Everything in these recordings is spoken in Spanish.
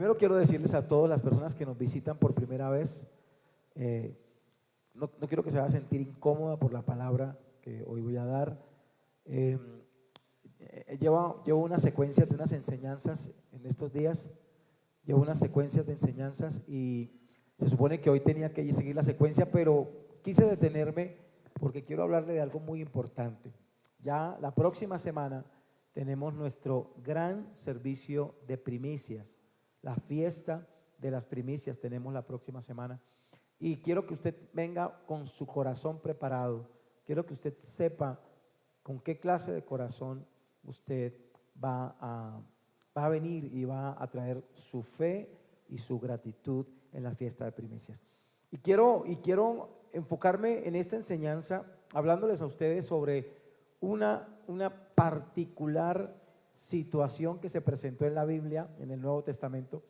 Primero quiero decirles a todas las personas que nos visitan por primera vez, no quiero que se vaya a sentir incómoda por la palabra que hoy voy a dar. Llevo una secuencia de unas enseñanzas en estos días, llevo unas secuencias de enseñanzas y se supone que hoy tenía que seguir la secuencia, pero quise detenerme porque quiero hablarle de algo muy importante. Ya la próxima semana tenemos nuestro gran servicio de primicias, la fiesta de las primicias tenemos la próxima semana y quiero que usted venga con su corazón preparado, quiero que usted sepa con qué clase de corazón usted va a venir y va a traer su fe y su gratitud en la fiesta de primicias. Y quiero enfocarme en esta enseñanza hablándoles a ustedes sobre una particular situación que se presentó en la Biblia, en el Nuevo Testamento,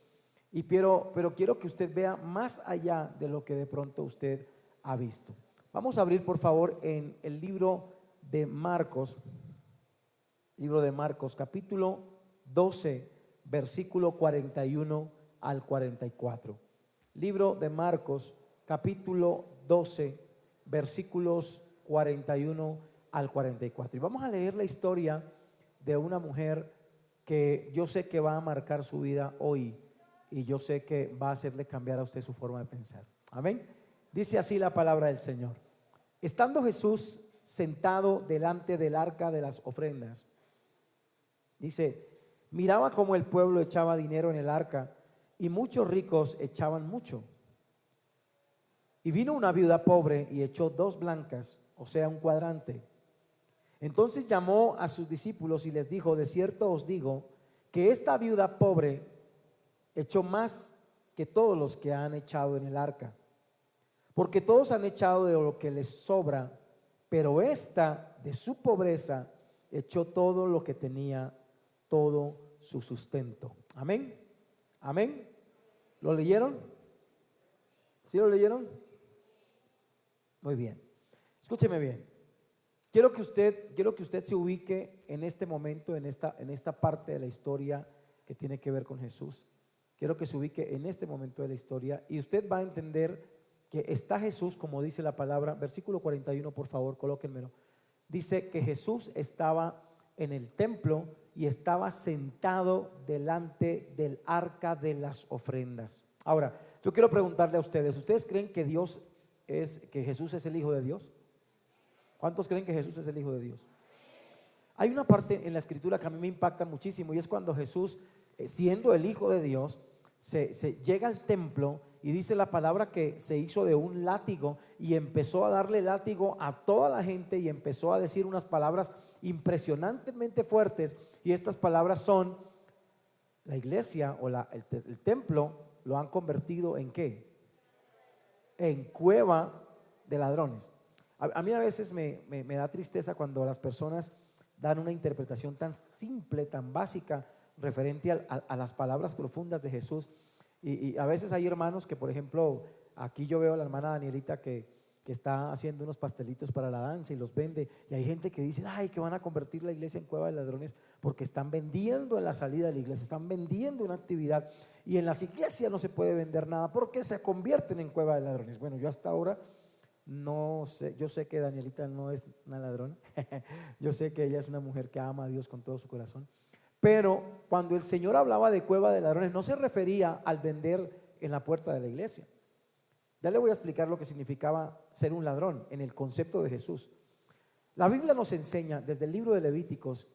pero quiero que usted vea más allá de lo que de pronto usted ha visto. Vamos a abrir por favor en el libro de Marcos, capítulo 12, versículo 41 al 44. Libro de Marcos, capítulo 12, versículos 41 al 44. Y vamos a leer la historia de una mujer que yo sé que va a marcar su vida hoy y yo sé que va a hacerle cambiar a usted su forma de pensar. Amén. Dice así la palabra del Señor. Estando Jesús sentado delante del arca de las ofrendas, dice, miraba cómo el pueblo echaba dinero en el arca y muchos ricos echaban mucho. Y vino una viuda pobre y echó 2 blancas, o sea, un cuadrante. Entonces llamó a sus discípulos y les dijo, de cierto os digo que esta viuda pobre echó más que todos los que han echado en el arca, porque todos han echado de lo que les sobra, pero esta de su pobreza echó todo lo que tenía, todo su sustento. Amén. Amén. ¿Lo leyeron? ¿Sí lo leyeron? Muy bien. Escúcheme bien. Quiero que usted se ubique en este momento, en esta parte de la historia que tiene que ver con Jesús. Quiero que se ubique en este momento de la historia y usted va a entender que está Jesús, como dice la palabra, versículo 41, por favor, colóquenmelo. Dice que Jesús estaba en el templo y estaba sentado delante del arca de las ofrendas. Ahora, yo quiero preguntarle a ustedes, ¿ustedes creen que que Jesús es el Hijo de Dios? ¿Cuántos creen que Jesús es el Hijo de Dios? Hay una parte en la Escritura que a mí me impacta muchísimo y es cuando Jesús, siendo el Hijo de Dios, se llega al templo y dice la palabra que se hizo de un látigo y empezó a darle látigo a toda la gente y empezó a decir unas palabras impresionantemente fuertes, y estas palabras son: la iglesia o el templo lo han convertido ¿en qué? En cueva de ladrones. A mí a veces me da tristeza cuando las personas dan una interpretación tan simple, tan básica referente a las palabras profundas de Jesús. Y a veces hay hermanos que, por ejemplo, aquí yo veo a la hermana Danielita que está haciendo unos pastelitos para la danza y los vende, y hay gente que dice, ay, que van a convertir la iglesia en cueva de ladrones porque están vendiendo en la salida de la iglesia, están vendiendo una actividad, y en las iglesias no se puede vender nada porque se convierten en cueva de ladrones. Bueno, yo hasta ahora no sé, yo sé que Danielita no es una ladrona yo sé que ella es una mujer que ama a Dios con todo su corazón, pero cuando el Señor hablaba de cueva de ladrones no se refería al vender en la puerta de la iglesia. Ya le voy a explicar lo que significaba ser un ladrón en el concepto de Jesús. La Biblia nos enseña desde el libro de Levíticos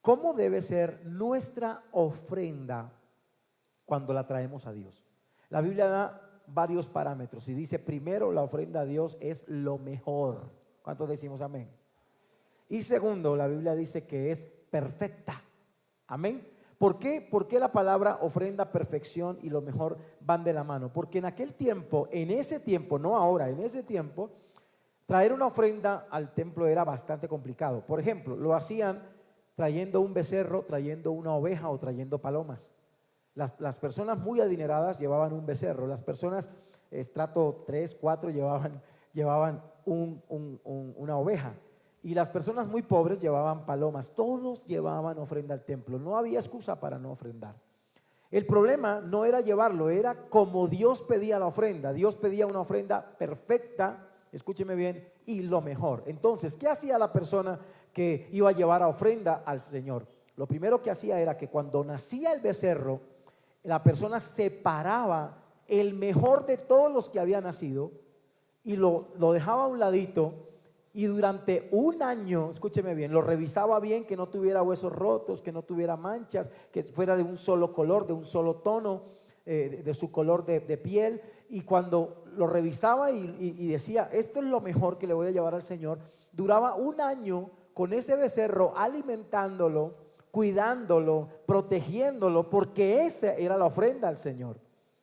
cómo debe ser nuestra ofrenda cuando la traemos a Dios. La Biblia da varios parámetros y dice: primero, la ofrenda a Dios es lo mejor. ¿Cuántos decimos amén? Y segundo, la Biblia dice que es perfecta. Amén. ¿Por qué? ¿Por qué la palabra ofrenda, perfección y lo mejor van de la mano? Porque en aquel tiempo, en ese tiempo, no ahora, en ese tiempo, traer una ofrenda al templo era bastante complicado. Por ejemplo, lo hacían trayendo un becerro, trayendo una oveja o trayendo palomas. Las personas muy adineradas llevaban un becerro, las personas estrato 3, 4 llevaban una oveja, y las personas muy pobres llevaban palomas. Todos llevaban ofrenda al templo, no había excusa para no ofrendar. El problema no era llevarlo, era como Dios pedía la ofrenda. Dios pedía una ofrenda perfecta, escúcheme bien, y lo mejor. Entonces, ¿qué hacía la persona que iba a llevar a ofrenda al Señor? Lo primero que hacía era que cuando nacía el becerro, la persona separaba el mejor de todos los que había nacido y lo dejaba a un ladito, y durante un año, escúcheme bien, lo revisaba bien, que no tuviera huesos rotos, que no tuviera manchas, que fuera de un solo color, de un solo tono, de su color de piel. Y cuando lo revisaba y decía, esto es lo mejor que le voy a llevar al Señor, duraba un año con ese becerro, alimentándolo, cuidándolo, protegiéndolo, porque esa era la ofrenda al Señor.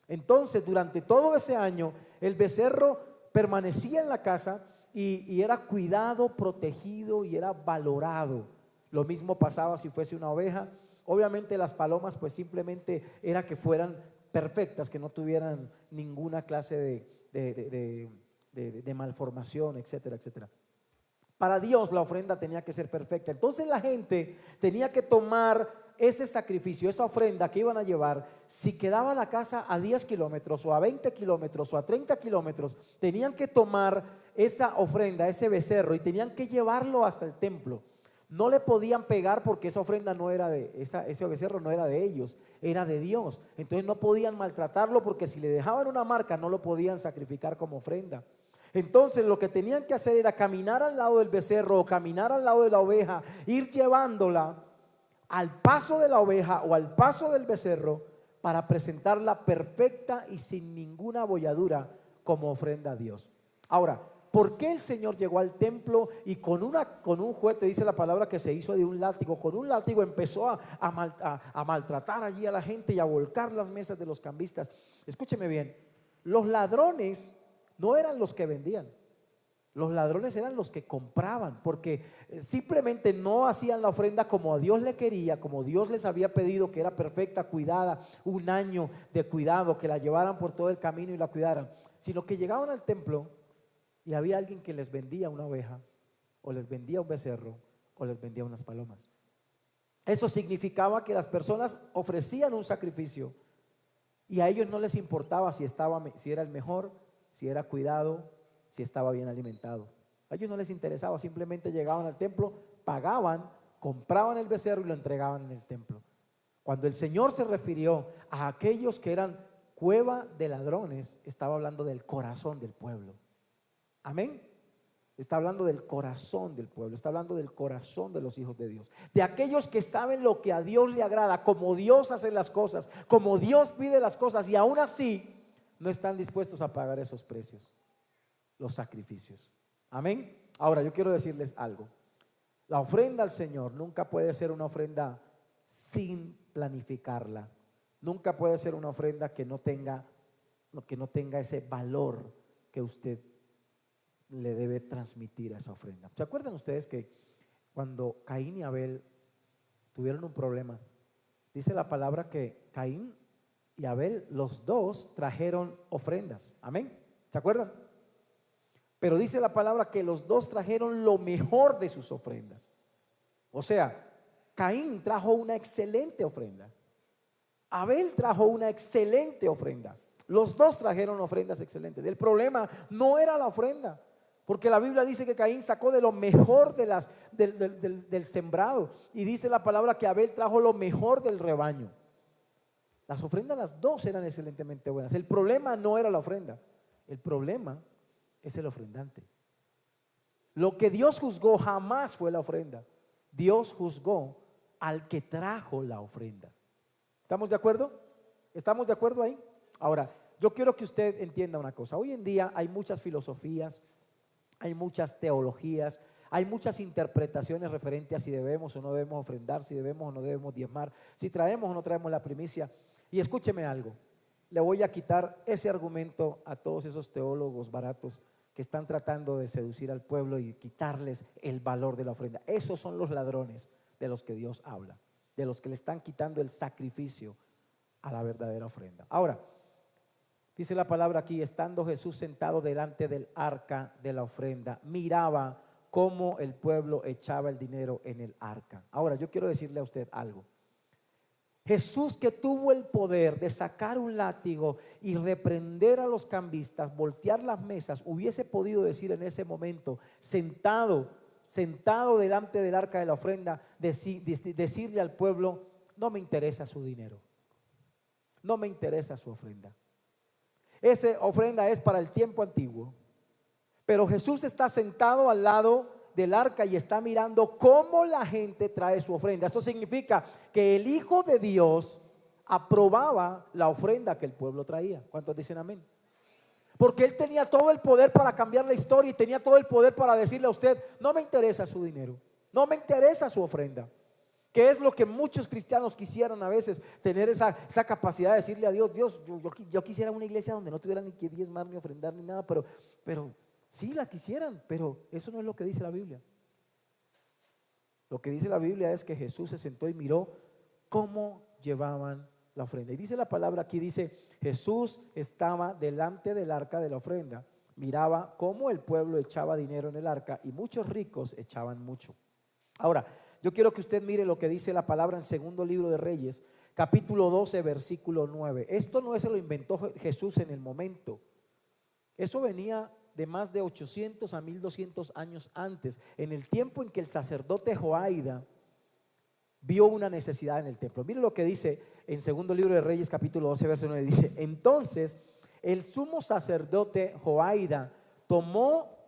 Entonces, durante todo ese año, el becerro permanecía en la casa y era cuidado, protegido y era valorado. Lo mismo pasaba si fuese una oveja. Obviamente las palomas pues simplemente era que fueran perfectas, que no tuvieran ninguna clase de malformación, etcétera, etcétera. Para Dios la ofrenda tenía que ser perfecta. Entonces la gente tenía que tomar ese sacrificio, esa ofrenda que iban a llevar. Si quedaba la casa a 10 kilómetros o a 20 kilómetros o a 30 kilómetros, tenían que tomar esa ofrenda, ese becerro, y tenían que llevarlo hasta el templo. No le podían pegar porque esa ofrenda no era ese becerro no era de ellos, era de Dios. Entonces no podían maltratarlo, porque si le dejaban una marca no lo podían sacrificar como ofrenda. Entonces lo que tenían que hacer era caminar al lado del becerro o caminar al lado de la oveja, ir llevándola al paso de la oveja o al paso del becerro para presentarla perfecta y sin ninguna bolladura como ofrenda a Dios. Ahora, ¿por qué el Señor llegó al templo y con un juguete, dice la palabra, que se hizo de un látigo? Con un látigo empezó a maltratar allí a la gente y a volcar las mesas de los cambistas. Escúcheme bien, los ladrones no eran los que vendían. Los ladrones eran los que compraban, porque simplemente no hacían la ofrenda como a Dios le quería, como Dios les había pedido, que era perfecta, cuidada, un año de cuidado, que la llevaran por todo el camino y la cuidaran, sino que llegaban al templo y había alguien que les vendía una oveja, o les vendía un becerro, o les vendía unas palomas. Eso significaba que las personas ofrecían un sacrificio y a ellos no les importaba si era el mejor, si era cuidado, si estaba bien alimentado. A ellos no les interesaba, simplemente llegaban al templo, pagaban, compraban el becerro y lo entregaban en el templo. Cuando el Señor se refirió a aquellos que eran cueva de ladrones, estaba hablando del corazón del pueblo. Amén. Está hablando del corazón del pueblo, está hablando del corazón de los hijos de Dios, de aquellos que saben lo que a Dios le agrada, como Dios hace las cosas, como Dios pide las cosas, y aún así no están dispuestos a pagar esos precios, los sacrificios. Amén. Ahora yo quiero decirles algo. La ofrenda al Señor nunca puede ser una ofrenda sin planificarla. Nunca puede ser una ofrenda que no tenga ese valor que usted le debe transmitir a esa ofrenda. ¿Se acuerdan ustedes que cuando Caín y Abel tuvieron un problema? Dice la palabra que Caín y Abel, los dos trajeron ofrendas. Amén. ¿Se acuerdan? Pero dice la palabra que los dos trajeron lo mejor de sus ofrendas. O sea, Caín trajo una excelente ofrenda, Abel trajo una excelente ofrenda. Los dos trajeron ofrendas excelentes. El problema no era la ofrenda, porque la Biblia dice que Caín sacó de lo mejor del sembrado, y dice la palabra que Abel trajo lo mejor del rebaño. Las ofrendas, las dos eran excelentemente buenas. El problema no era la ofrenda, el problema es el ofrendante. Lo que Dios juzgó jamás fue la ofrenda. Dios juzgó al que trajo la ofrenda. ¿Estamos de acuerdo? ¿Estamos de acuerdo ahí? Ahora, yo quiero que usted entienda una cosa. Hoy en día hay muchas filosofías, hay muchas teologías, hay muchas interpretaciones referentes a si debemos o no debemos ofrendar, si debemos o no debemos diezmar, si traemos o no traemos la primicia. Y escúcheme algo, le voy a quitar ese argumento a todos esos teólogos baratos que están tratando de seducir al pueblo y quitarles el valor de la ofrenda. Esos son los ladrones de los que Dios habla, de los que le están quitando el sacrificio a la verdadera ofrenda. Ahora, dice la palabra aquí, estando Jesús sentado delante del arca de la ofrenda, miraba cómo el pueblo echaba el dinero en el arca. Ahora, yo quiero decirle a usted algo. Jesús, que tuvo el poder de sacar un látigo y reprender a los cambistas, voltear las mesas, hubiese podido decir en ese momento, sentado delante del arca de la ofrenda, decirle al pueblo: no me interesa su dinero, no me interesa su ofrenda. Esa ofrenda es para el tiempo antiguo. Pero Jesús está sentado al lado del arca y está mirando cómo la gente trae su ofrenda. Eso significa que el Hijo de Dios aprobaba la ofrenda que el pueblo traía. ¿Cuántos dicen amén? Porque Él tenía todo el poder para cambiar la historia y tenía todo el poder para decirle a usted: no me interesa su dinero, no me interesa su ofrenda. Que es lo que muchos cristianos quisieran a veces, tener esa capacidad de decirle a Dios: Dios, yo quisiera una iglesia donde no tuviera ni que diezmar ni ofrendar ni nada, pero sí la quisieran, pero eso no es lo que dice la Biblia. Lo que dice la Biblia es que Jesús se sentó y miró cómo llevaban la ofrenda. Y dice la palabra aquí, dice: Jesús estaba delante del arca de la ofrenda, miraba cómo el pueblo echaba dinero en el arca y muchos ricos echaban mucho. Ahora, yo quiero que usted mire lo que dice la palabra en segundo libro de Reyes, capítulo 12, versículo 9. Esto no se lo inventó Jesús en el momento. Eso venía de más de 800 a 1200 años antes, en el tiempo en que el sacerdote Joaida vio una necesidad en el templo. Mire lo que dice en segundo libro de Reyes, capítulo 12, verso 9. Dice: entonces el sumo sacerdote Joaida tomó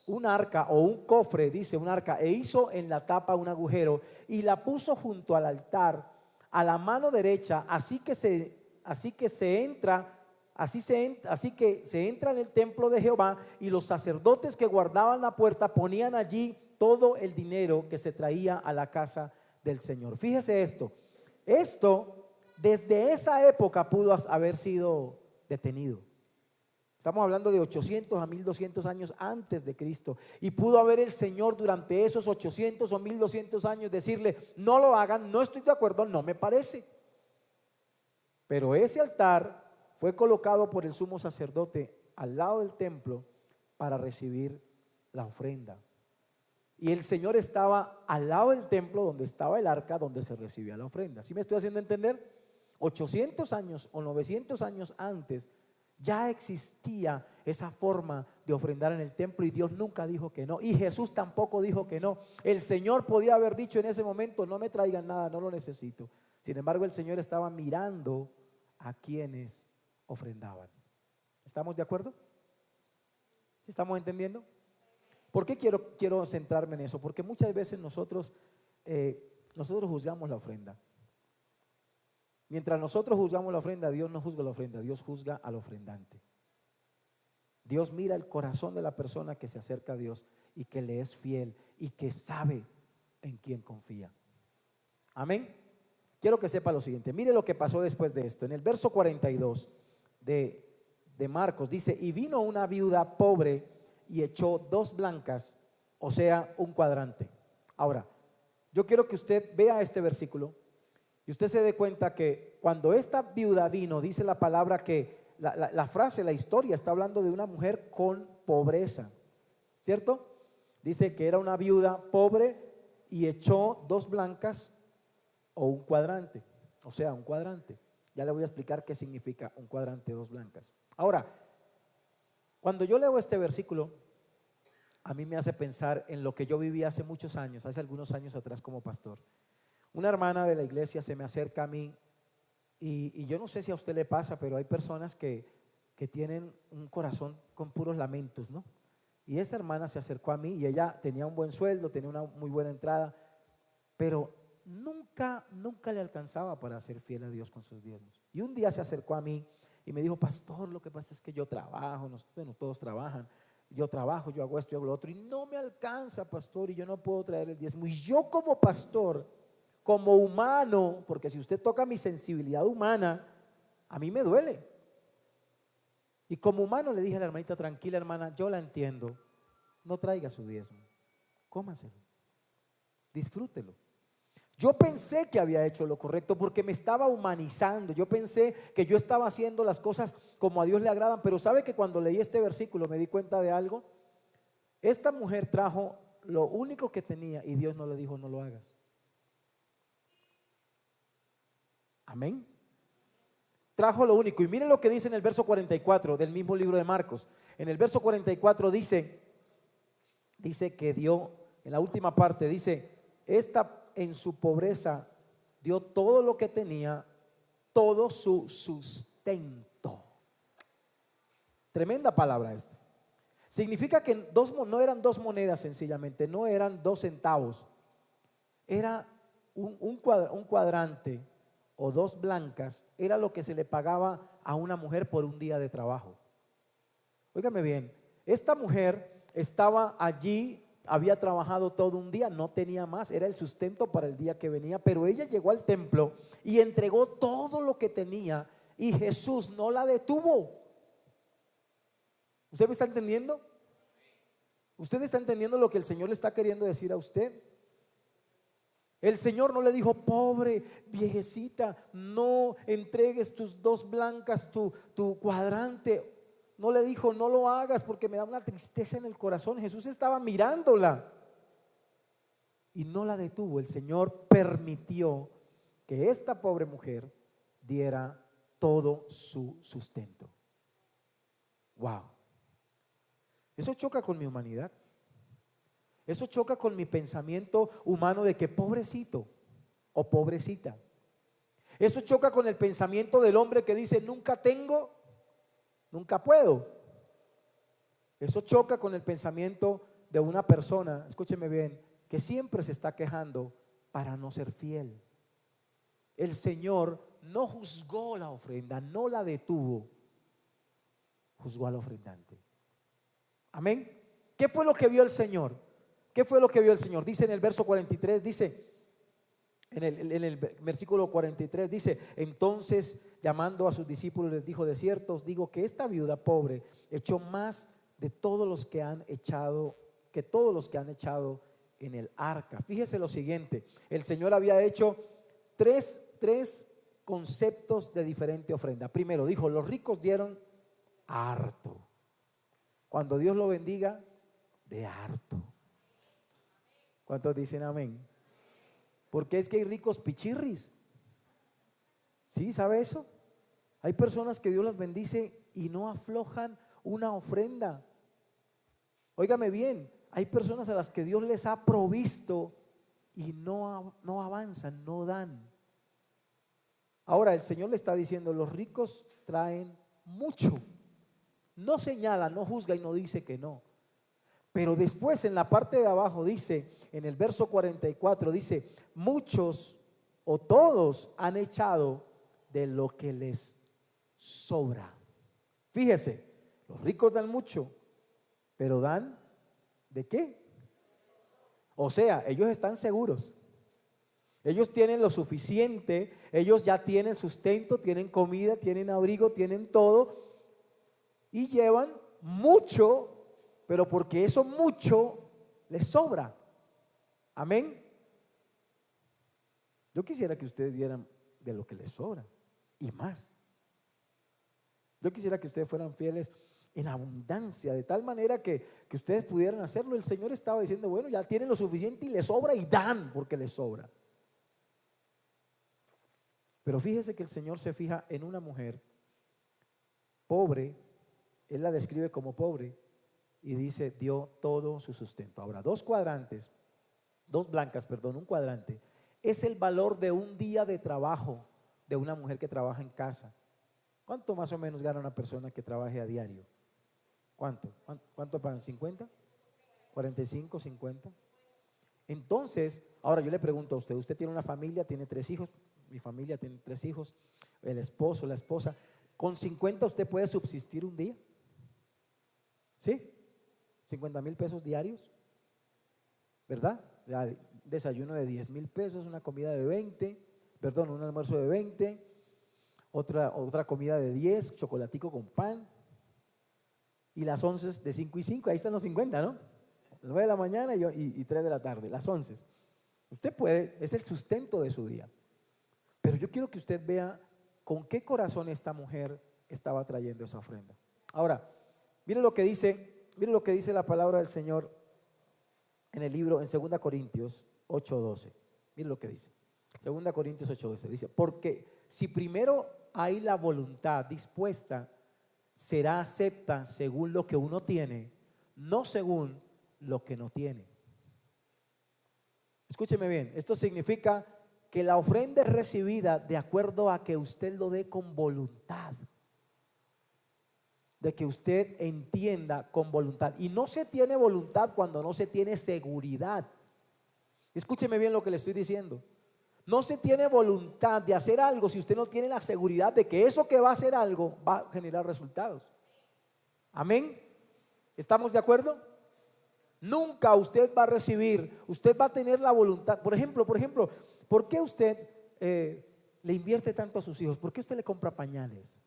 un arca o un cofre, dice un arca, e hizo en la tapa un agujero y la puso junto al altar a la mano derecha, así que se entra en el templo de Jehová, y los sacerdotes que guardaban la puerta ponían allí todo el dinero que se traía a la casa del Señor. Fíjese esto desde esa época pudo haber sido detenido. Estamos hablando de 800 a 1200 años antes de Cristo. Y pudo haber el Señor durante esos 800 o 1200 años decirle: no lo hagan, no estoy de acuerdo, no me parece. Pero ese altar fue colocado por el sumo sacerdote al lado del templo para recibir la ofrenda. Y el Señor estaba al lado del templo donde estaba el arca, donde se recibía la ofrenda. ¿Sí me estoy haciendo entender? 800 años o 900 años antes ya existía esa forma de ofrendar en el templo, y Dios nunca dijo que no, y Jesús tampoco dijo que no. El Señor podía haber dicho en ese momento: no me traigan nada, no lo necesito. Sin embargo, el Señor estaba mirando a quienes ofrendaban. ¿Estamos de acuerdo? ¿Sí estamos entendiendo? ¿Por qué quiero centrarme en eso? Porque muchas veces nosotros juzgamos la ofrenda. Mientras nosotros juzgamos la ofrenda, Dios no juzga la ofrenda, Dios juzga al ofrendante. Dios mira el corazón de la persona que se acerca a Dios y que le es fiel y que sabe en quién confía. Amén. Quiero que sepa lo siguiente. Mire lo que pasó después de esto. En el verso 42 de Marcos dice: y vino una viuda pobre y echó 2 blancas, o sea, un cuadrante. Ahora, yo quiero que usted vea este versículo y usted se dé cuenta que cuando esta viuda vino, dice la palabra que la frase, la historia está hablando de una mujer con pobreza, ¿cierto? Dice que era una viuda pobre y echó 2 blancas o un cuadrante, o sea, un cuadrante. Ya le voy a explicar qué significa un cuadrante, 2 blancas. Ahora, cuando yo leo este versículo, a mí me hace pensar en lo que yo viví hace muchos años, hace algunos años atrás como pastor. Una hermana de la iglesia se me acerca a mí y yo no sé si a usted le pasa, pero hay personas que tienen un corazón con puros lamentos, ¿no? Y esta hermana se acercó a mí y ella tenía un buen sueldo, tenía una muy buena entrada, pero nunca le alcanzaba para ser fiel a Dios con sus diezmos. Y un día se acercó a mí y me dijo: pastor, lo que pasa es que yo trabajo, bueno, todos trabajan, yo trabajo, yo hago esto, yo hago lo otro, y no me alcanza, pastor, y yo no puedo traer el diezmo. Y yo como pastor, como humano, porque si usted toca mi sensibilidad humana, a mí me duele. Y como humano le dije a la hermanita: tranquila, hermana, yo la entiendo, no traiga su diezmo, cómaselo, disfrútelo. Yo pensé que había hecho lo correcto porque me estaba humanizando. Yo pensé que yo estaba haciendo las cosas como a Dios le agradan. Pero sabe que cuando leí este versículo me di cuenta de algo. Esta mujer trajo lo único que tenía y Dios no le dijo: no lo hagas. Amén. Trajo lo único. Y miren lo que dice en el verso 44 del mismo libro de Marcos. En el verso 44 dice que dio, en la última parte dice, esta en su pobreza dio todo lo que tenía, todo su sustento. Tremenda palabra esta. Significa que no eran dos monedas sencillamente, no eran 2 centavos. Era un cuadrante o 2 blancas, era lo que se le pagaba a una mujer por un día de trabajo. Óigame bien, esta mujer estaba allí, había trabajado todo un día, no tenía más, era el sustento para el día que venía, pero ella llegó al templo y entregó todo lo que tenía y Jesús no la detuvo. ¿Usted me está entendiendo? ¿Usted está entendiendo lo que el Señor le está queriendo decir a usted? El Señor no le dijo, pobre viejecita, no entregues tus 2 blancas, tu cuadrante. No le dijo, no lo hagas porque me da una tristeza en el corazón. Jesús estaba mirándola y no la detuvo. El Señor permitió que esta pobre mujer diera todo su sustento. Wow. Eso choca con mi humanidad. Eso choca con mi pensamiento humano de que pobrecito o pobrecita. Eso choca con el pensamiento del hombre que dice nunca tengo, nunca puedo. Eso choca con el pensamiento de una persona, escúcheme bien, que siempre se está quejando para no ser fiel. El Señor no juzgó la ofrenda, no la detuvo, juzgó al ofrendante. Amén. ¿Qué fue lo que vio el Señor? ¿Qué fue lo que vio el Señor? Dice en el verso 43, dice, en el versículo 43, dice, entonces llamando a sus discípulos les dijo, de cierto os digo que esta viuda pobre echó más de todos los que han echado, que todos los que han echado en el arca. Fíjese lo siguiente, el Señor había hecho tres conceptos de diferente ofrenda. Primero dijo, los ricos dieron harto. Cuando Dios lo bendiga, de harto. ¿Cuántos dicen amén? Porque es que hay ricos pichirris. ¿Sí? ¿Sabe eso? Hay personas que Dios las bendice y no aflojan una ofrenda. Óigame bien, hay personas a las que Dios les ha provisto y no avanzan, no dan. Ahora el Señor le está diciendo, los ricos traen mucho. No señala, no juzga y no dice que no. Pero después en la parte de abajo dice, en el verso 44 dice, muchos o todos han echado de lo que les sobra. Fíjese, los ricos dan mucho, pero dan ¿de qué? O sea, ellos están seguros. Ellos tienen lo suficiente, ellos ya tienen sustento, tienen comida, tienen abrigo, tienen todo y llevan mucho. Pero porque eso mucho les sobra. Amén. Yo quisiera que ustedes dieran de lo que les sobra y más. Yo quisiera que ustedes fueran fieles en abundancia, de tal manera que ustedes pudieran hacerlo. El Señor estaba diciendo, bueno, ya tienen lo suficiente y les sobra y dan porque les sobra. Pero fíjese que el Señor se fija en una mujer pobre. Él la describe como pobre y dice, dio todo su sustento. Ahora, 2 blancas, un cuadrante, es el valor de un día de trabajo de una mujer que trabaja en casa. ¿Cuánto más o menos gana una persona que trabaje a diario? ¿Cuánto pagan? ¿50? ¿45? ¿50? Entonces, ahora yo le pregunto a usted, usted tiene una familia, tiene 3 hijos, mi familia tiene 3 hijos, el esposo, la esposa, ¿con 50 usted puede subsistir un día? ¿Sí? 50,000 pesos diarios, ¿verdad? Desayuno de 10,000 pesos, una comida de 20, un almuerzo de 20, otra comida de 10, chocolatico con pan, y las 11 de 5 y 5, ahí están los 50, ¿no? 9 de la mañana y 3 de la tarde, las 11. Usted puede, es el sustento de su día. Pero yo quiero que usted vea con qué corazón esta mujer estaba trayendo esa ofrenda. Ahora, mire lo que dice la palabra del Señor en el libro, en 2 Corintios 8:12. Mire lo que dice. 2 Corintios 8:12. Dice, porque si primero hay la voluntad dispuesta, será acepta según lo que uno tiene, no según lo que no tiene. Escúcheme bien, esto significa que la ofrenda es recibida de acuerdo a que usted lo dé con voluntad, de que usted entienda con voluntad. Y no se tiene voluntad cuando no se tiene seguridad. Escúcheme bien lo que le estoy diciendo. No se tiene voluntad de hacer algo si usted no tiene la seguridad de que eso que va a hacer algo va a generar resultados. Amén. ¿Estamos de acuerdo? Nunca usted va a recibir, usted va a tener la voluntad. Por ejemplo, ¿por qué usted le invierte tanto a sus hijos? ¿Por qué usted le compra pañales?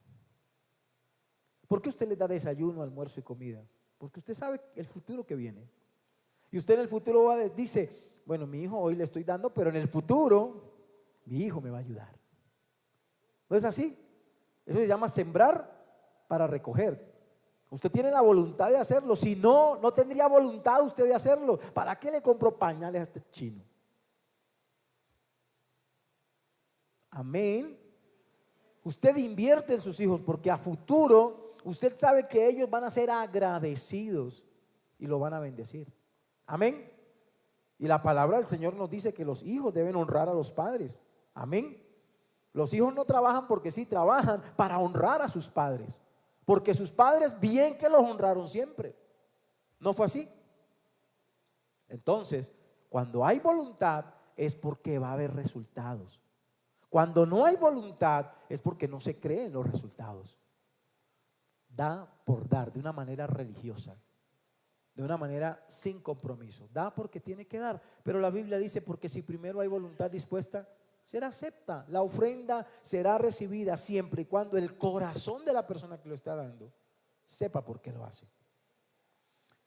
¿Por qué usted le da desayuno, almuerzo y comida? Porque usted sabe el futuro que viene. Y usted en el futuro dice, bueno, mi hijo hoy le estoy dando, pero en el futuro mi hijo me va a ayudar. ¿No es así? Eso se llama sembrar para recoger. Usted tiene la voluntad de hacerlo. Si no, no tendría voluntad usted de hacerlo. ¿Para qué le compró pañales a este chino? Amén. Usted invierte en sus hijos porque a futuro usted sabe que ellos van a ser agradecidos y lo van a bendecir. Amén. Y la palabra del Señor nos dice que los hijos deben honrar a los padres. Amén. Los hijos no trabajan porque sí, trabajan para honrar a sus padres. Porque sus padres bien que los honraron siempre. ¿No fue así? Entonces, cuando hay voluntad es porque va a haber resultados. Cuando no hay voluntad es porque no se cree en los resultados. Da por dar de una manera religiosa, de una manera sin compromiso. Da porque tiene que dar. Pero la Biblia dice, porque si primero hay voluntad dispuesta, será acepta. La ofrenda será recibida siempre y cuando el corazón de la persona que lo está dando sepa por qué lo hace.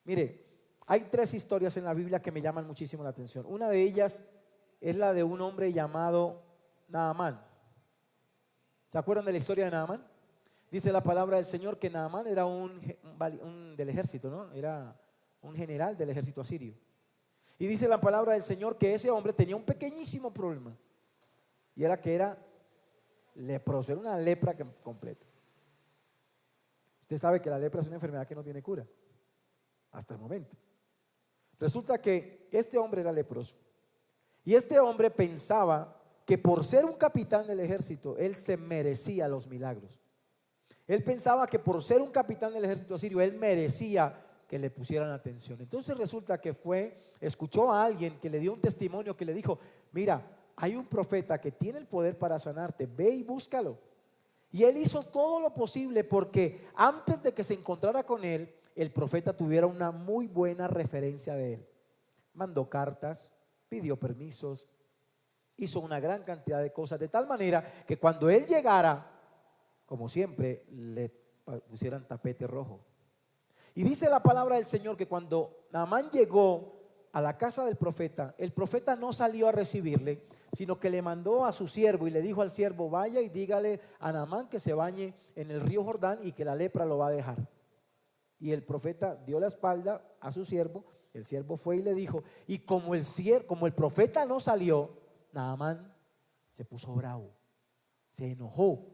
Mire, hay 3 historias en la Biblia que me llaman muchísimo la atención. Una de ellas es la de un hombre llamado Naamán. ¿Se acuerdan de la historia de Naamán? Dice la palabra del Señor que Naamán era un del ejército, ¿no? Era un general del ejército asirio. Y dice la palabra del Señor que ese hombre tenía un pequeñísimo problema. Y era que era leproso, era una lepra completa. Usted sabe que la lepra es una enfermedad que no tiene cura hasta el momento. Resulta que este hombre era leproso. Y este hombre pensaba que por ser un capitán del ejército, él se merecía los milagros. Él pensaba que por ser un capitán del ejército asirio, él merecía que le pusieran atención. Entonces resulta que escuchó a alguien que le dio un testimonio que le dijo, mira, hay un profeta que tiene el poder para sanarte, ve y búscalo. Y él hizo todo lo posible porque antes de que se encontrara con él, el profeta tuviera una muy buena referencia de él. Mandó cartas, pidió permisos, hizo una gran cantidad de cosas, de tal manera que cuando él llegara, como siempre, le pusieran tapete rojo. Y dice la palabra del Señor que cuando Naamán llegó a la casa del profeta, el profeta no salió a recibirle, sino que le mandó a su siervo y le dijo al siervo, vaya y dígale a Naamán que se bañe en el río Jordán y que la lepra lo va a dejar. Y el profeta dio la espalda a su siervo, el siervo fue y le dijo, y como el profeta no salió, Naamán se puso bravo, se enojó.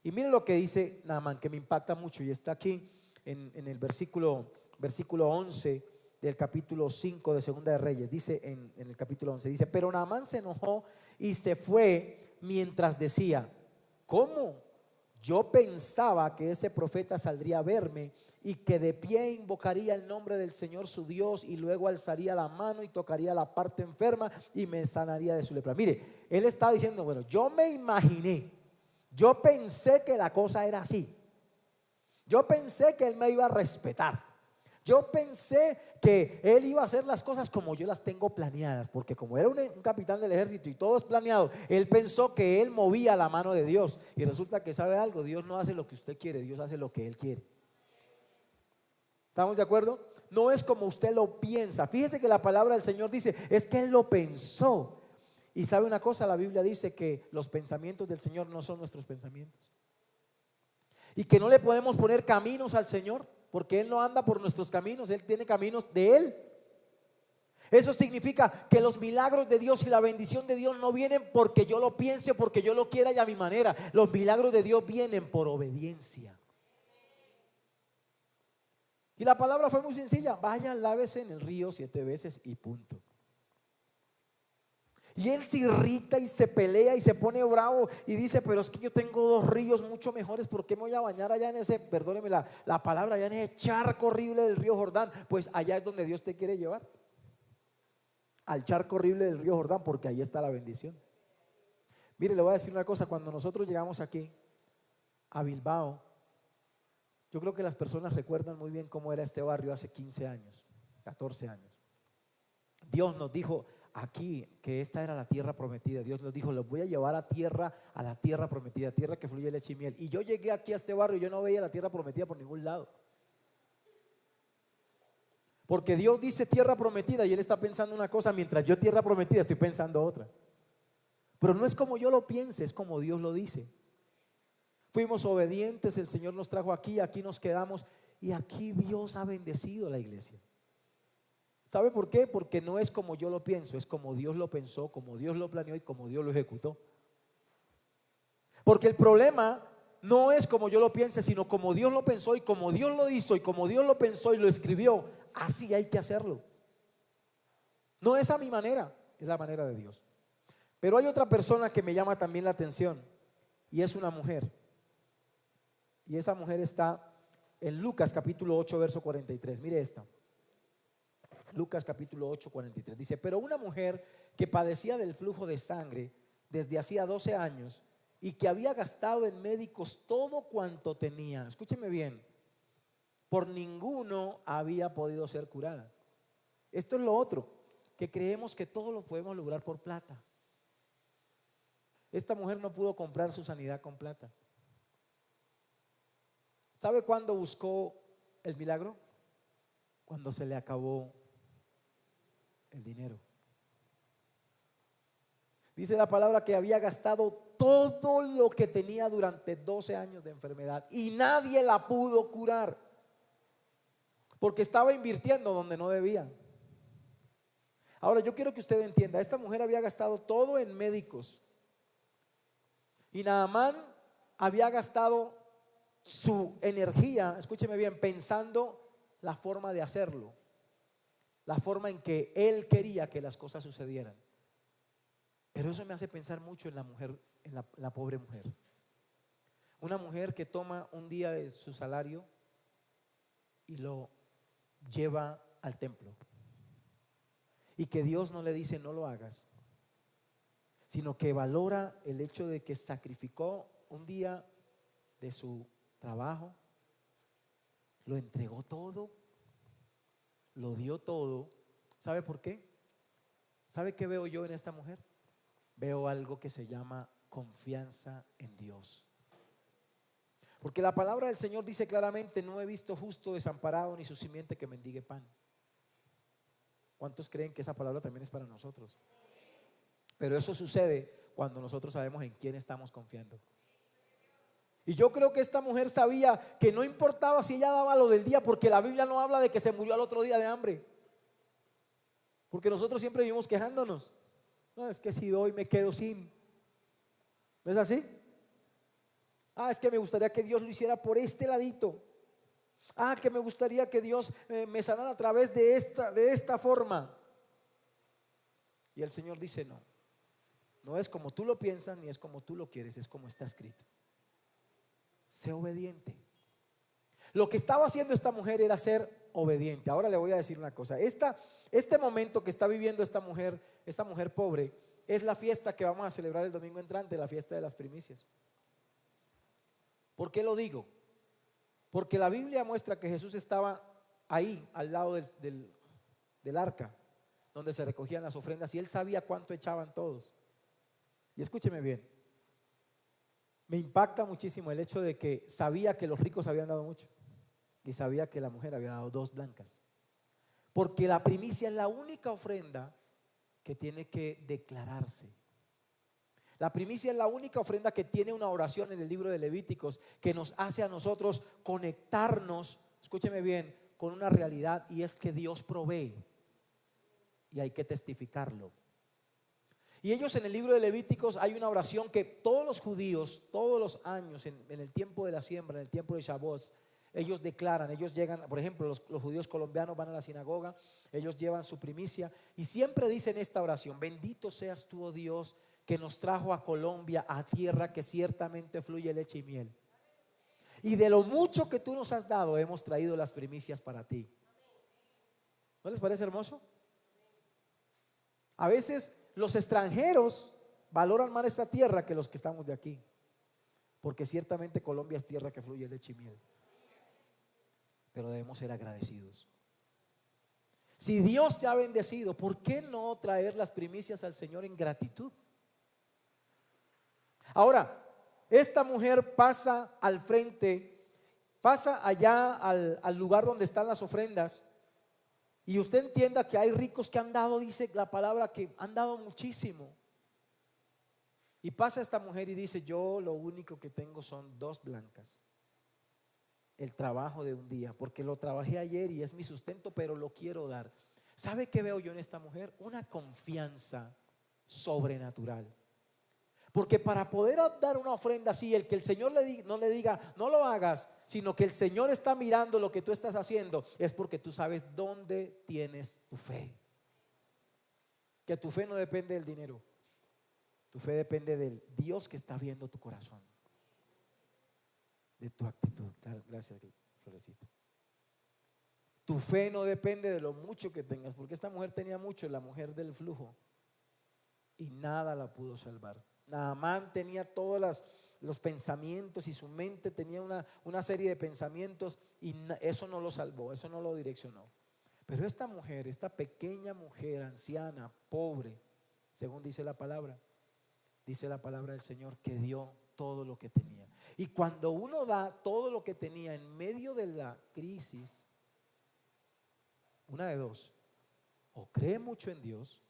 Y miren lo que dice Naamán, que me impacta mucho, y está aquí en el versículo 11 del capítulo 5 de Segunda de Reyes. Dice en el capítulo 11, dice, pero Naamán se enojó y se fue mientras decía, ¿cómo? Yo pensaba que ese profeta saldría a verme y que de pie invocaría el nombre del Señor su Dios y luego alzaría la mano y tocaría la parte enferma y me sanaría de su lepra. Mire, él está diciendo, bueno, yo me imaginé, yo pensé que la cosa era así. Yo pensé que él me iba a respetar. Yo pensé que él iba a hacer las cosas como yo las tengo planeadas, porque como era un capitán del ejército y todo es planeado, él pensó que él movía la mano de Dios. Y resulta que sabe algo, Dios no hace lo que usted quiere, Dios hace lo que él quiere. ¿Estamos de acuerdo? No es como usted lo piensa. Fíjese que la palabra del Señor dice, es que él lo pensó. Y sabe una cosa, la Biblia dice que los pensamientos del Señor no son nuestros pensamientos. Y que no le podemos poner caminos al Señor, porque Él no anda por nuestros caminos, Él tiene caminos de Él. Eso significa que los milagros de Dios y la bendición de Dios no vienen porque yo lo piense o porque yo lo quiera y a mi manera. Los milagros de Dios vienen por obediencia. Y la palabra fue muy sencilla: vaya, lávese en el río 7 veces y punto. Y él se irrita y se pelea y se pone bravo y dice: pero es que yo tengo 2 ríos mucho mejores, ¿por qué me voy a bañar allá en ese, perdóneme la palabra, allá en ese charco horrible del río Jordán? Pues allá es donde Dios te quiere llevar, al charco horrible del río Jordán, porque ahí está la bendición. Mire, le voy a decir una cosa: cuando nosotros llegamos aquí a Bilbao, yo creo que las personas recuerdan muy bien cómo era este barrio hace 15 años, 14 años. Dios nos dijo aquí que esta era la tierra prometida. Dios nos dijo: los voy a llevar a la tierra prometida, tierra que fluye leche y miel. Y yo llegué aquí a este barrio y yo no veía la tierra prometida por ningún lado. Porque Dios dice tierra prometida y Él está pensando una cosa, mientras yo tierra prometida estoy pensando otra. Pero no es como yo lo piense, es como Dios lo dice. Fuimos obedientes, el Señor nos trajo aquí, aquí nos quedamos y aquí Dios ha bendecido la iglesia. ¿Sabe por qué? Porque no es como yo lo pienso, es como Dios lo pensó, como Dios lo planeó y como Dios lo ejecutó. Porque el problema no es como yo lo piense, sino como Dios lo pensó y como Dios lo hizo y como Dios lo pensó y lo escribió. Así hay que hacerlo. No es a mi manera, es la manera de Dios. Pero hay otra persona que me llama también la atención y es una mujer. Y esa mujer está en Lucas capítulo 8 verso 43. Mire esta. Lucas capítulo 8 43. Dice: pero una mujer que padecía del flujo de sangre desde hacía 12 años y que había gastado en médicos todo cuanto tenía, escúcheme bien, por ninguno había podido ser curada. Esto es lo otro, que creemos que todo lo podemos lograr por plata. Esta mujer no pudo comprar su sanidad con plata. ¿Sabe cuándo buscó el milagro? Cuando se le acabó el dinero. Dice la palabra que había gastado todo lo que tenía durante 12 años de enfermedad y nadie la pudo curar, porque estaba invirtiendo donde no debía. Ahora yo quiero que usted entienda: esta mujer había gastado todo en médicos y Naamán había gastado su energía, escúcheme bien, pensando la forma de hacerlo, la forma en que él quería que las cosas sucedieran. Pero eso me hace pensar mucho en la mujer, en la pobre mujer. Una mujer que toma un día de su salario y lo lleva al templo, y que Dios no le dice no lo hagas, sino que valora el hecho de que sacrificó un día de su trabajo, lo entregó todo, lo dio todo. ¿Sabe por qué? ¿Sabe qué veo yo en esta mujer? Veo algo que se llama confianza en Dios. Porque la palabra del Señor dice claramente: no he visto justo desamparado ni su simiente que mendigue pan. ¿Cuántos creen que esa palabra también es para nosotros? Pero eso sucede cuando nosotros sabemos en quién estamos confiando. Y yo creo que esta mujer sabía que no importaba si ella daba lo del día, porque la Biblia no habla de que se murió al otro día de hambre. Porque nosotros siempre vivimos quejándonos: no, es que si doy me quedo sin. ¿No es así? Ah, es que me gustaría que Dios lo hiciera por este ladito. Ah, que me gustaría que Dios me sanara a través de esta forma. Y el Señor dice: no, no es como tú lo piensas ni es como tú lo quieres, es como está escrito. Sé obediente. Lo que estaba haciendo esta mujer era ser obediente. Ahora le voy a decir una cosa: este momento que está viviendo esta mujer pobre, es la fiesta que vamos a celebrar el domingo entrante, la fiesta de las primicias. ¿Por qué lo digo? Porque la Biblia muestra que Jesús estaba ahí al lado del arca donde se recogían las ofrendas, y él sabía cuánto echaban todos. Y escúcheme bien, me impacta muchísimo el hecho de que sabía que los ricos habían dado mucho y sabía que la mujer había dado 2 blancas, porque la primicia es la única ofrenda que tiene que declararse. La primicia es la única ofrenda que tiene una oración en el libro de Levíticos que nos hace a nosotros conectarnos, escúcheme bien, con una realidad, y es que Dios provee. y hay que testificarlo. Y ellos, en el libro de Levíticos hay una oración que todos los judíos, todos los años, en el tiempo de la siembra, en el tiempo de Shavuot, ellos declaran, ellos llegan, por ejemplo, los judíos colombianos van a la sinagoga, ellos llevan su primicia y siempre dicen esta oración: bendito seas tú, oh Dios, que nos trajo a Colombia, a tierra que ciertamente fluye leche y miel. Y de lo mucho que tú nos has dado, hemos traído las primicias para ti. ¿No les parece hermoso? A veces los extranjeros valoran más esta tierra que los que estamos de aquí, porque ciertamente Colombia es tierra que fluye leche y miel. Pero debemos ser agradecidos. Si Dios te ha bendecido, ¿por qué no traer las primicias al Señor en gratitud? Ahora, esta mujer pasa al frente, pasa allá al lugar donde están las ofrendas. Y usted entienda que hay ricos que han dado, dice la palabra, que han dado muchísimo. Y pasa esta mujer y dice: yo lo único que tengo son 2 blancas, el trabajo de un día, porque lo trabajé ayer y es mi sustento, pero lo quiero dar. ¿Sabe qué veo yo en esta mujer? Una confianza sobrenatural. Porque para poder dar una ofrenda así, el que el Señor no le diga no lo hagas, sino que el Señor está mirando lo que tú estás haciendo, es porque tú sabes dónde tienes tu fe. Que tu fe no depende del dinero, tu fe depende del Dios que está viendo tu corazón, de tu actitud. Claro, gracias, Florecita. Tu fe no depende de lo mucho que tengas, porque esta mujer tenía mucho, la mujer del flujo, y nada la pudo salvar. Naamán tenía todos los pensamientos y su mente tenía una serie de pensamientos y eso no lo salvó, eso no lo direccionó. Pero esta mujer, esta pequeña mujer anciana, pobre, según dice la palabra del Señor, que dio todo lo que tenía. Y cuando uno da todo lo que tenía en medio de la crisis, una de dos: o cree mucho en Dios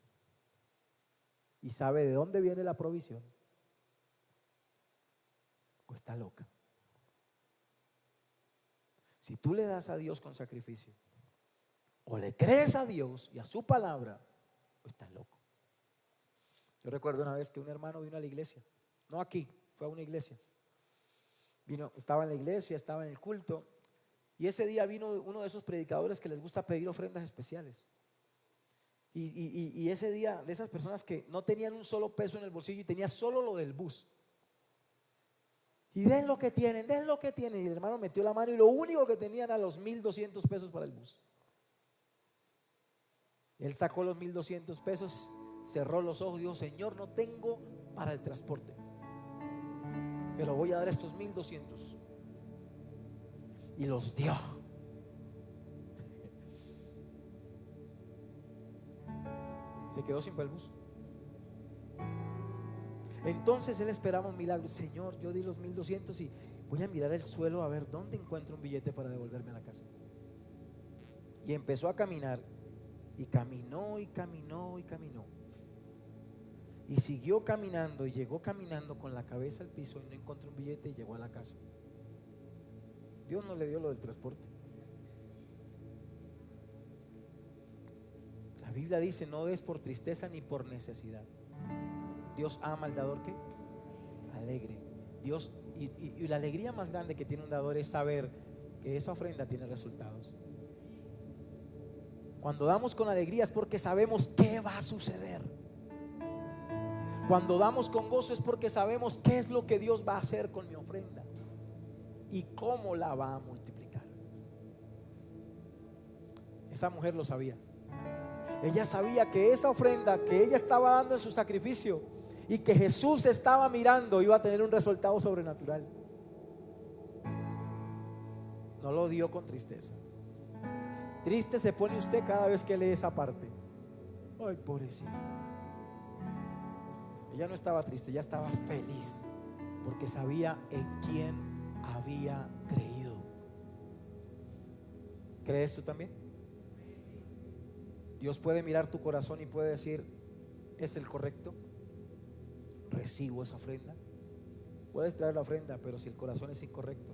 y sabe de dónde viene la provisión, o está loca. Si tú le das a Dios con sacrificio, o le crees a Dios y a su palabra, o estás loco. Yo recuerdo una vez que un hermano vino a la iglesia, no aquí, fue a una iglesia. Estaba en la iglesia, estaba en el culto, y ese día vino uno de esos predicadores que les gusta pedir ofrendas especiales. Y ese día, de esas personas que no tenían un solo peso en el bolsillo y tenía solo lo del bus. Y den lo que tienen, den lo que tienen. Y el hermano metió la mano y lo único que tenía eran los 1,200 pesos para el bus. Él sacó los 1,200 pesos, cerró los ojos y dijo: Señor, no tengo para el transporte, pero voy a dar estos 1,200. Y los dio. Se quedó sin para el bus. Entonces él esperaba un milagro. Señor, yo di los 1,200 y voy a mirar el suelo a ver dónde encuentro un billete para devolverme a la casa. Y empezó a caminar. Y caminó y caminó y caminó. Y siguió caminando y llegó caminando con la cabeza al piso y no encontró un billete y llegó a la casa. Dios no le dio lo del transporte. La Biblia dice: no des por tristeza ni por necesidad. Dios ama al dador que alegre. Dios, y la alegría más grande que tiene un dador es saber que esa ofrenda tiene resultados. Cuando damos con alegría es porque sabemos qué va a suceder. Cuando damos con gozo es porque sabemos qué es lo que Dios va a hacer con mi ofrenda y cómo la va a multiplicar. Esa mujer lo sabía. Ella sabía que esa ofrenda que ella estaba dando en su sacrificio y que Jesús estaba mirando iba a tener un resultado sobrenatural. No lo dio con tristeza. Triste se pone usted cada vez que lee esa parte. Ay, pobrecita. Ella no estaba triste, ella estaba feliz porque sabía en quién había creído. ¿Crees tú también? Dios puede mirar tu corazón y puede decir: ¿es el correcto? ¿Recibo esa ofrenda? Puedes traer la ofrenda, pero si el corazón es incorrecto,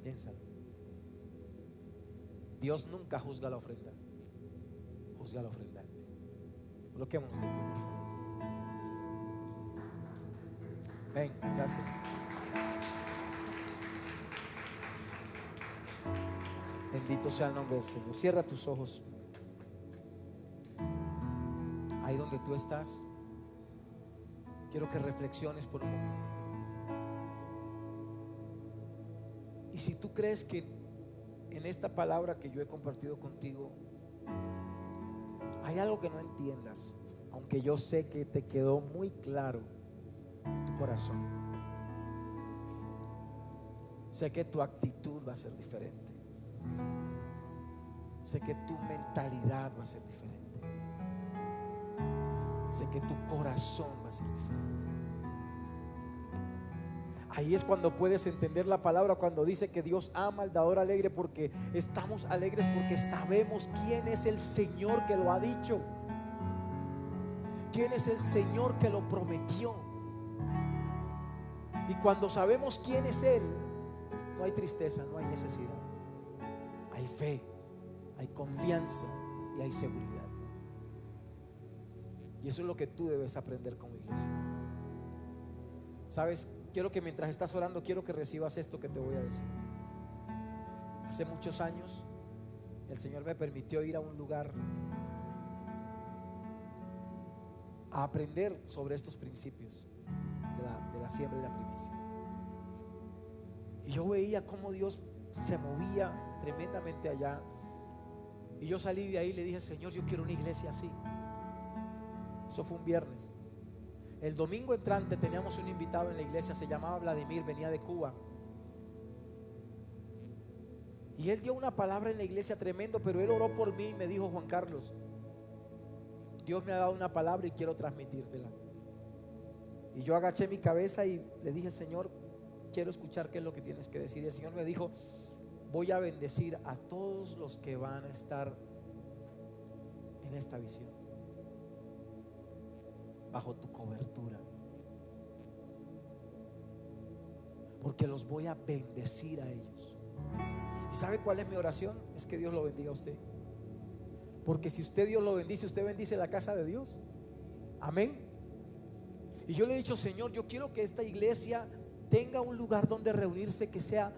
piénsalo. Dios nunca juzga la ofrenda, juzga la ofrenda. Coloquémonos de pie, por favor. Ven, gracias. Bendito sea el nombre del Señor. Cierra tus ojos. Ahí donde tú estás, quiero que reflexiones por un momento. Y si tú crees que en esta palabra que yo he compartido contigo hay algo que no entiendas, aunque yo sé que te quedó muy claro en tu corazón, sé que tu actitud va a ser diferente, sé que tu mentalidad va a ser diferente, sé que tu corazón va a ser diferente. Ahí es cuando puedes entender la palabra, cuando dice que Dios ama al dador alegre, porque estamos alegres porque sabemos quién es el Señor que lo ha dicho, quién es el Señor que lo prometió. Y cuando sabemos quién es Él, no hay tristeza, no hay necesidad, hay fe, hay confianza y hay seguridad. Y eso es lo que tú debes aprender como iglesia. ¿Sabes? Quiero que mientras estás orando, quiero que recibas esto que te voy a decir. Hace muchos años el Señor me permitió ir a un lugar a aprender sobre estos principios de la siembra y la primicia. Y yo veía cómo Dios se movía tremendamente allá. Y yo salí de ahí y le dije: Señor, yo quiero una iglesia así. Eso fue un viernes. El domingo entrante teníamos un invitado en la iglesia, se llamaba Vladimir, venía de Cuba. Y él dio una palabra en la iglesia tremendo, pero él oró por mí y me dijo: Juan Carlos, Dios me ha dado una palabra y quiero transmitírtela. Y yo agaché mi cabeza y le dije: Señor, quiero escuchar qué es lo que tienes que decir. Y el Señor me dijo: voy a bendecir a todos los que van a estar en esta visión, bajo tu cobertura, porque los voy a bendecir a ellos. ¿Y sabe cuál es mi oración? Es que Dios lo bendiga a usted, porque si usted, Dios lo bendice, usted bendice la casa de Dios. Amén. Y yo le he dicho: Señor, yo quiero que esta iglesia tenga un lugar donde reunirse que sea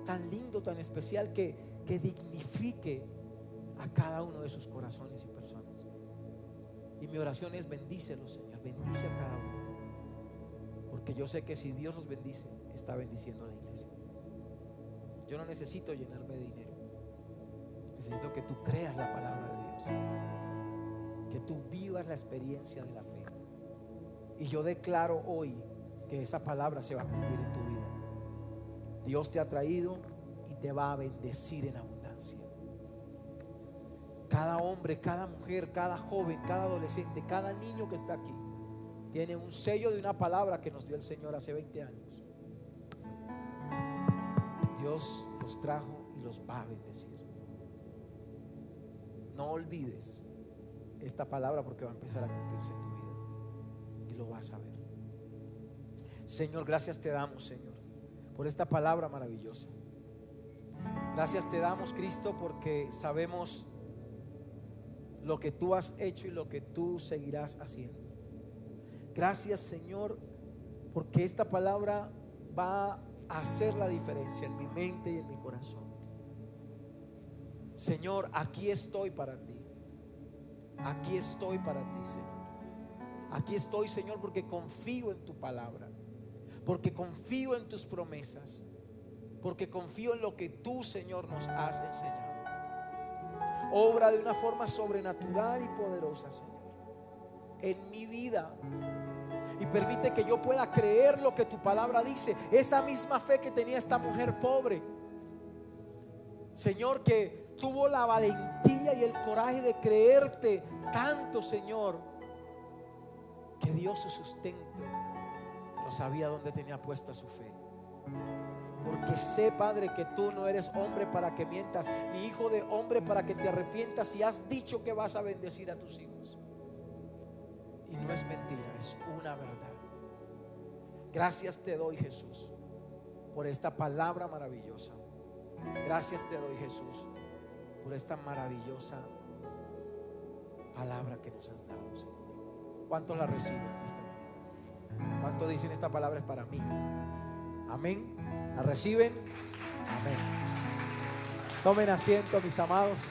tan lindo, tan especial, que dignifique a cada uno de sus corazones y personas. Y mi oración es: bendícelo, Señor, bendice a cada uno, porque yo sé que si Dios los bendice, está bendiciendo a la iglesia. Yo no necesito llenarme de dinero, necesito que tú creas la palabra de Dios, que tú vivas la experiencia de la fe. Y yo declaro hoy que esa palabra se va a cumplir en tu vida. Dios te ha traído y te va a bendecir en abundancia. Cada hombre, cada mujer, cada joven, cada adolescente, cada niño que está aquí tiene un sello de una palabra que nos dio el Señor hace 20 años. Dios los trajo y los va a bendecir. No olvides esta palabra, porque va a empezar a cumplirse en tu vida y lo vas a ver. Señor, gracias te damos, Señor, por esta palabra maravillosa. Gracias te damos, Cristo, porque sabemos lo que tú has hecho y lo que tú seguirás haciendo. Gracias, Señor, porque esta palabra va a hacer la diferencia en mi mente y en mi corazón. Señor, aquí estoy para ti. Aquí estoy para ti, Señor. Aquí estoy, Señor, porque confío en tu palabra, porque confío en tus promesas, porque confío en lo que tú, Señor, nos has enseñado. Obra de una forma sobrenatural y poderosa, Señor, en mi vida, y permite que yo pueda creer lo que tu palabra dice. Esa misma fe que tenía esta mujer pobre, Señor, que tuvo la valentía y el coraje de creerte tanto, Señor, que dio su sustento, pero sabía dónde tenía puesta su fe. Porque sé, Padre, que tú no eres hombre para que mientas, ni hijo de hombre para que te arrepientas. Y has dicho que vas a bendecir a tus hijos, y no es mentira, es una verdad. Gracias te doy, Jesús, por esta palabra maravillosa. Gracias te doy, Jesús, por esta maravillosa palabra que nos has dado, Señor. ¿Cuántos la reciben esta mañana? ¿Cuántos dicen esta palabra es para mí? Amén. ¿La reciben? Amén. Tomen asiento, mis amados.